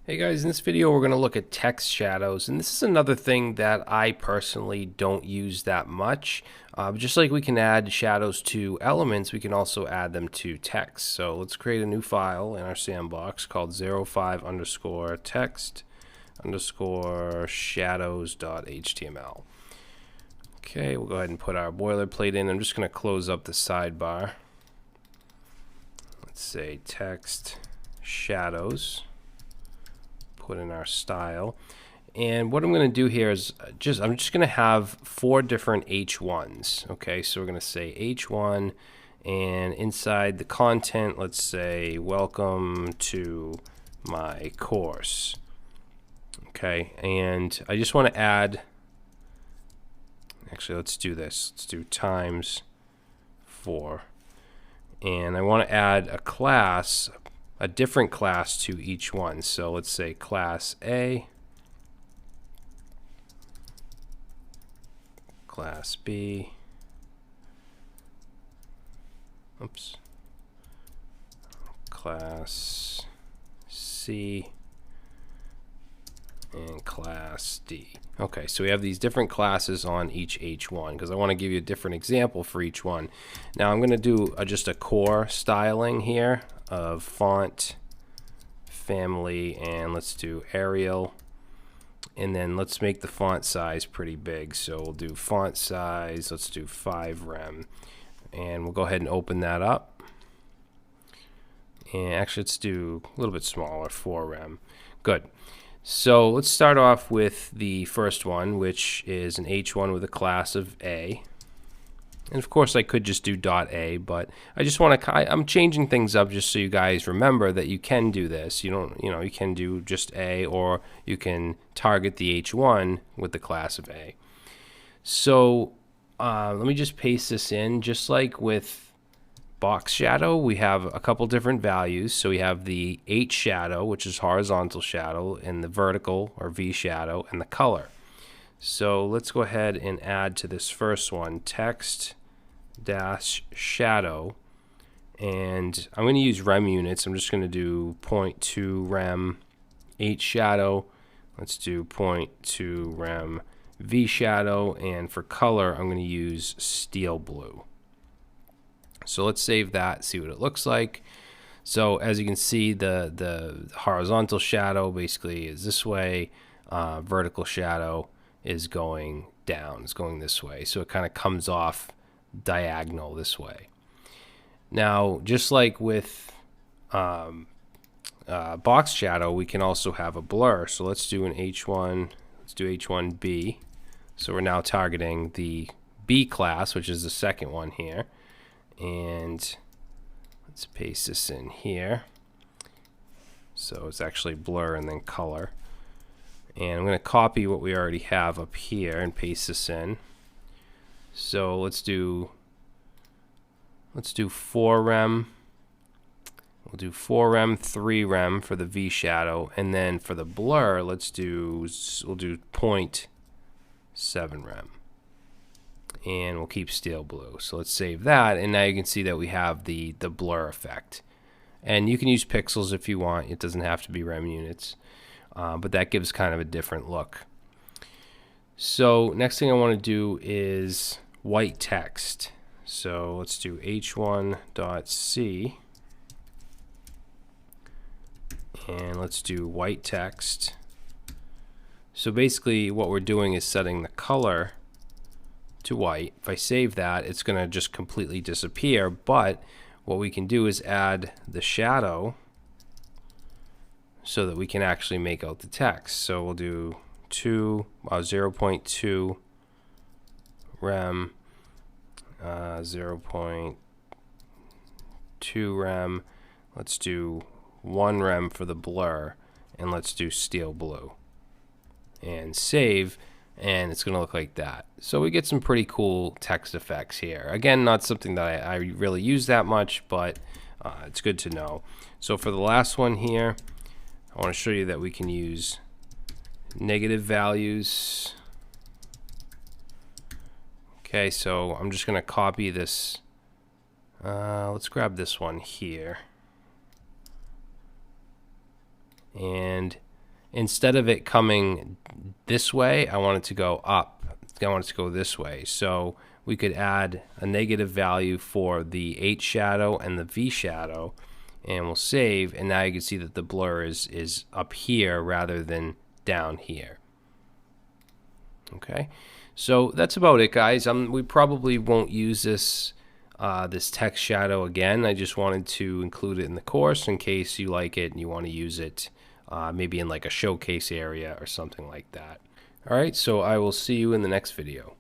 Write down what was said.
Hey guys, in this video we're going to look at text shadows, and this is another thing that I personally don't use that much. Just like we can add shadows to elements, we can also add them to text. So let's create a new file in our sandbox called 05 underscore text underscore shadows.html. Okay, we'll go ahead and put our boilerplate in. I'm just going to close up the sidebar. Let's say text shadows. Put in our style, and what I'm going to do here is I'm just going to have 4 different H1s. Okay, so we're going to say H1, and inside the content, let's say welcome to my course. Okay, and I just want to add, actually let's do this, let's do times 4, and I want to add a class, a different class to each one. So let's say class A, class B, oops, class C, and class D. Okay, so we have these different classes on each H1 because I want to give you a different example for each one. Now I'm going to do just a core styling here of font, family, and let's do Arial, and then let's make the font size pretty big. So we'll do font size, let's do 5 rem, and we'll go ahead and open that up. And actually let's do a little bit smaller, 4 rem. Good. So let's start off with the first one, which is an H1 with a class of A. And of course I could just do .a, but I just want to, I'm changing things up just so you guys remember that you can do this. You can do just A, or you can target the H1 with the class of A. So let me just paste this in. Just like with box shadow, we have a couple different values. So we have the H shadow, which is horizontal shadow, and the vertical or V shadow, and the color. So let's go ahead and add to this first one, text dash shadow, and I'm going to use rem units. I'm just going to do 0.2 rem H shadow. Let's do 0.2 rem V shadow, and for color I'm going to use steel blue. So let's save that, see what it looks like. So as you can see, the horizontal shadow basically is this way, vertical shadow is going down, it's going this way, so it kind of comes off diagonal this way. Now, just like with box shadow, we can also have a blur. So let's do an H1, let's do H1B. So we're now targeting the B class, which is the second one here. And let's paste this in here. So it's actually blur and then color. And I'm going to copy what we already have up here and paste this in. So let's do 4 rem. We'll do 4 rem, 3 rem for the V shadow, and then for the blur, we'll do 0.7 rem. And we'll keep steel blue. So let's save that, and now you can see that we have the blur effect. And you can use pixels if you want. It doesn't have to be rem units, but that gives kind of a different look. So next thing I want to do is white text. So let's do h1.c, and let's do white text. So basically what we're doing is setting the color to white. If I save that, it's going to just completely disappear, but what we can do is add the shadow so that we can actually make out the text. So we'll do 0.2 rem, 0.2 rem, let's do 1 rem for the blur, and let's do steel blue, and save, and it's going to look like that. So we get some pretty cool text effects here. Again, not something that I really use that much, but it's good to know. So for the last one here, I want to show you that we can use negative values. Okay, so I'm just going to copy this. Let's grab this one here. And instead of it coming this way, I want it to go up. I want it to go this way. So we could add a negative value for the H shadow and the V shadow, and we'll save, and now you can see that the blur is up here rather than down here. Okay, so that's about it, guys. We probably won't use this this text shadow again. I just wanted to include it in the course in case you like it and you want to use it maybe in like a showcase area or something like that. All right, so I will see you in the next video.